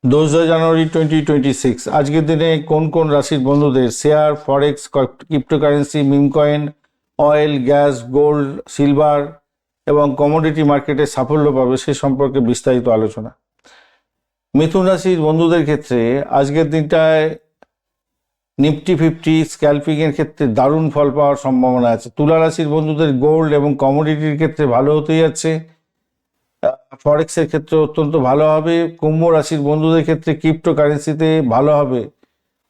জানুয়ারি 2026 আজকের দিনে কোন কোন রাশির বন্ধুদের share, forex, cryptocurrency, meme coin, oil, gas, gold, silver এবং কমোডিটি মার্কেটে সাফল্য পাবে সে সম্পর্কে বিস্তারিত আলোচনা। মিথুন রাশির বন্ধুদের ক্ষেত্রে আজকের দিনটায় নিফটি 50 স্ক্যালপিংয়ের ক্ষেত্রে দারুণ ফল পাওয়ার সম্ভাবনা আছে। তুলা রাশির বন্ধুদের গোল্ড এবং কমোডিটির ক্ষেত্রে ভালো হতে যাচ্ছে, ফরেক্সের ক্ষেত্রে অত্যন্ত ভালো হবে। কুম্ভ রাশির বন্ধুদের ক্ষেত্রে ক্রিপ্টোকারেন্সিতে ভালো হবে,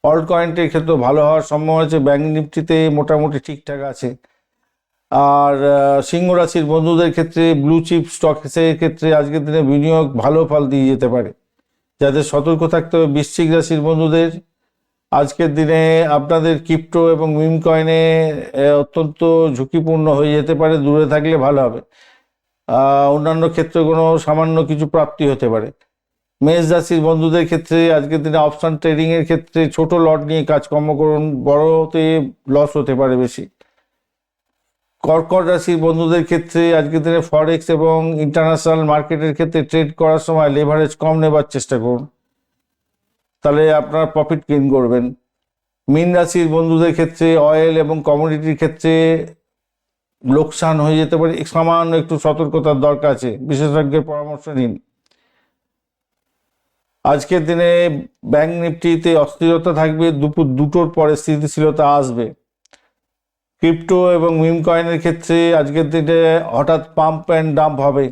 অল্ট কয়েন্টের ক্ষেত্রে ভালো হওয়ার সম্ভাবনা আছে। ব্যাংক নিফটিতে মোটামুটি ঠিকঠাক আছে। আর সিংহ রাশির বন্ধুদের ক্ষেত্রে ব্লু চিপ স্টকসের ক্ষেত্রে আজকের দিনে বিনিয়োগ ভালো ফল দিয়ে যেতে পারে, যাদের সতর্ক থাকতে হবে। বৃশ্চিক রাশির বন্ধুদের আজকের দিনে আপনাদের ক্রিপ্টো এবং মিম কয়েনে অত্যন্ত ঝুঁকিপূর্ণ হয়ে যেতে পারে, দূরে থাকলে ভালো হবে। অন্যান্য ক্ষেত্রে কোনো সামান্য কিছু প্রাপ্তি হতে পারে। মেষ রাশির বন্ধুদের ক্ষেত্রে আজকের দিনে অপশন ট্রেডিংয়ের ক্ষেত্রে ছোট লট নিয়ে কাজকর্ম করুন, বড়তে লস হতে পারে বেশি। কর্কট রাশির বন্ধুদের ক্ষেত্রে আজকের দিনে ফরেক্স এবং ইন্টারন্যাশনাল মার্কেটের ক্ষেত্রে ট্রেড করার সময় লেভারেজ কম নেবার চেষ্টা করুন, তাহলে আপনারা প্রফিট গেইন করবেন। মীন রাশির বন্ধুদের ক্ষেত্রে অয়েল এবং কমোডিটির ক্ষেত্রে লোকসান হয়ে যেতে পারে, সামান্য একটু সতর্কতার দরকার আছে, বিশেষজ্ঞের পরামর্শ নিন। আজকের দিনে ব্যাংক নিফটিতে অস্থিরতা থাকবে, দুপুর 2টোর পরে স্থিতিশীলতা আসবে। ক্রিপ্টো এবং মিম কয়েনের ক্ষেত্রে আজকের দিনে হঠাৎ পাম্প অ্যান্ড ডাম্প হবে।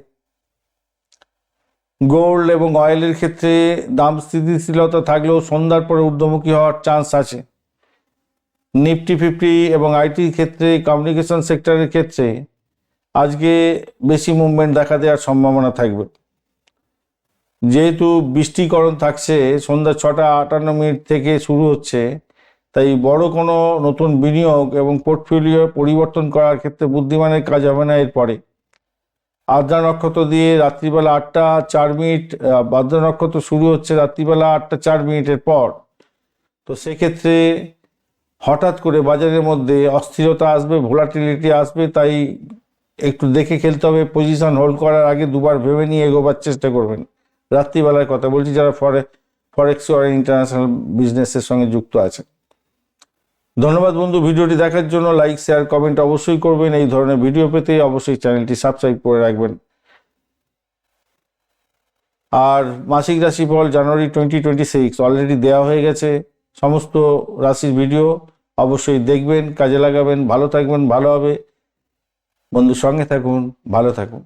গোল্ড এবং অয়েলের ক্ষেত্রে দাম স্থিতিশীলতা থাকলেও সন্ধ্যার পরে ঊর্ধ্বমুখী হওয়ার চান্স আছে। নিফটি 50 এবং আইটির ক্ষেত্রে, কমিউনিকেশন সেক্টরের ক্ষেত্রে আজকে বেশি মুভমেন্ট দেখা দেওয়ার সম্ভাবনা থাকবে। যেহেতু বৃষ্টিকরণ থাকছে, সন্ধ্যা 6:58 থেকে শুরু হচ্ছে, তাই বড় কোনো নতুন বিনিয়োগ এবং পোর্টফোলিও পরিবর্তন করার ক্ষেত্রে বুদ্ধিমানের কাজ হবে না এরপরে। আদ্রা নক্ষত্র দিয়ে রাত্রিবেলা 8:04, আদ্রা নক্ষত্র শুরু হচ্ছে রাত্রিবেলা 8:04 পর। তো সেক্ষেত্রে হঠাৎ করে বাজারের মধ্যে অস্থিরতা আসবে, ভোলাটিলিটি আসবে, তাই একটু দেখে খেলতে হবে। পজিশন হোল্ড করার আগে দুবার ভেবে নিয়ে এগোবার চেষ্টা করবেন। রাত্রিবেলার কথা বলছি, যারা ফরেক্স আর ইন্টারন্যাশনাল বিজনেসের সঙ্গে যুক্ত আছে। ধন্যবাদ বন্ধু, ভিডিওটি দেখার জন্য। লাইক, শেয়ার, কমেন্ট অবশ্যই করবেন। এই ধরনের ভিডিও পেতে অবশ্যই চ্যানেলটি সাবস্ক্রাইব করে রাখবেন। আর মাসিক রাশিফল জানুয়ারি 2026 অলরেডি দেওয়া হয়ে গেছে। সমস্ত রাশির ভিডিও অবশ্যই দেখবেন, কাজে লাগাবেন। ভালো থাকবেন, ভালো হবে। বন্ধুর সঙ্গে থাকুন, ভালো থাকুন।